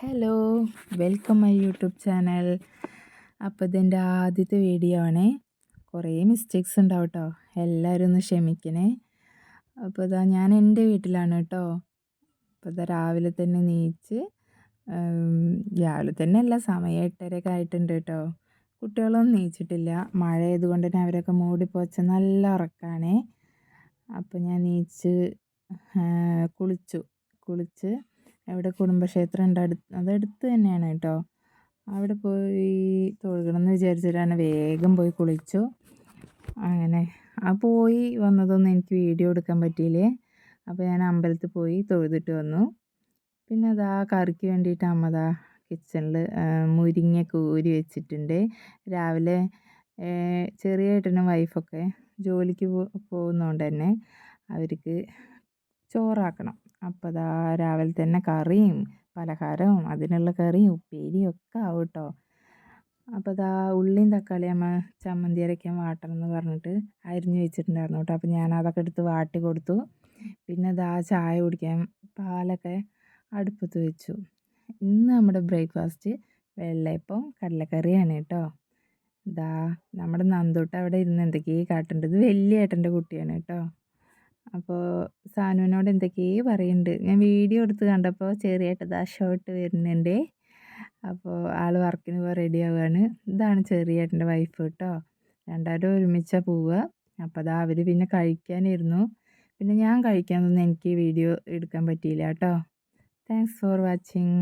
Hello, welcome my YouTube channel. അപ്പോൾ ഇതെൻ്റെ ആദ്യത്തെ വീഡിയോ ആണേ. കുറേ മിസ്റ്റേക്സ് ഉണ്ടാവും കേട്ടോ, എല്ലാവരും ഒന്ന് ക്ഷമിക്കണേ. അപ്പോൾ ഇതാ ഞാൻ എൻ്റെ വീട്ടിലാണ് കേട്ടോ. അപ്പോൾ ഇതാ രാവിലെ തന്നെ നീച്ച്, രാവിലെ തന്നെ അല്ല, സമയം 8:30 ആയിട്ടുണ്ട് കേട്ടോ. കുട്ടികളൊന്നും നീച്ചിട്ടില്ല, മഴ ആയതുകൊണ്ട് തന്നെ അവരൊക്കെ മൂടിപ്പോച്ച നല്ല ഉറക്കമാണേ. അപ്പോൾ ഞാൻ നീച്ച് കുളിച്ച് അവിടെ കുടുംബക്ഷേത്രം ഉണ്ട്, അതടുത്ത് തന്നെയാണ് കേട്ടോ. അവിടെ പോയി തൊഴുകണം എന്ന് വിചാരിച്ചിട്ടാണ് വേഗം പോയി കുളിച്ചു. അങ്ങനെ പോയി വന്നതൊന്നും എനിക്ക് വീഡിയോ എടുക്കാൻ പറ്റിയില്ലേ. അപ്പോൾ ഞാൻ അമ്പലത്തിൽ പോയി തൊഴുതിട്ട് വന്നു. പിന്നെ അതാ കറിക്ക് വേണ്ടിയിട്ട് അമ്മ കിച്ചണിൽ മുരിങ്ങയൊക്കെ ഊരി വെച്ചിട്ടുണ്ട്. രാവിലെ ചെറിയ ഏട്ടനും വൈഫൊക്കെ ജോലിക്ക് പോകുന്നതുകൊണ്ട് തന്നെ അവർക്ക് ചോറാക്കണം. അപ്പോൾ അതാ രാവിലെ തന്നെ കറിയും പലഹാരവും അതിനുള്ള കറിയും ഉപ്പേരിയും ഒക്കെ ആവും കേട്ടോ. അപ്പോൾ അതാ ഉള്ളിയും തക്കാളിയും അമ്മ ചമ്മന്തി അരയ്ക്കാൻ വാട്ടണം എന്ന് പറഞ്ഞിട്ട് അരിഞ്ഞ് വെച്ചിട്ടുണ്ടായിരുന്നു കേട്ടോ. അപ്പോൾ ഞാൻ അതൊക്കെ എടുത്ത് വാട്ടി കൊടുത്തു. പിന്നെ അതാ ചായ കുടിക്കാൻ പാലൊക്കെ അടുപ്പത്ത് വെച്ചു. ഇന്ന് നമ്മുടെ ബ്രേക്ക്ഫാസ്റ്റ് വെള്ളയപ്പം കടലക്കറിയാണ് കേട്ടോ. ഇതാ നമ്മുടെ നന്ദൂട്ട അവിടെ ഇരുന്ന് എന്തൊക്കെയോ കാട്ടുന്നുണ്ട്. ഇത് വലിയ ഏട്ടൻ്റെ കുട്ടിയാണ് കേട്ടോ. അപ്പോൾ സാനുവിനോട് എന്തൊക്കെയോ പറയുന്നുണ്ട്. ഞാൻ വീഡിയോ എടുത്ത് കണ്ടപ്പോൾ ചെറിയേട്ടതാ ഷർട്ട് വരുന്നുണ്ട്. അപ്പോൾ ആൾ വർക്കിന് പോകാൻ റെഡി ആവുകയാണ്. ഇതാണ് ചെറിയേട്ടൻ്റെ വൈഫ് കേട്ടോ. രണ്ടാരും ഒരുമിച്ചാണ് പോവുക. അപ്പോൾ അതാ അവർ പിന്നെ കഴിക്കാനിരുന്നു. പിന്നെ ഞാൻ കഴിക്കാൻ തന്നെ എനിക്ക് വീഡിയോ എടുക്കാൻ പറ്റിയില്ല കേട്ടോ. Thanks for watching.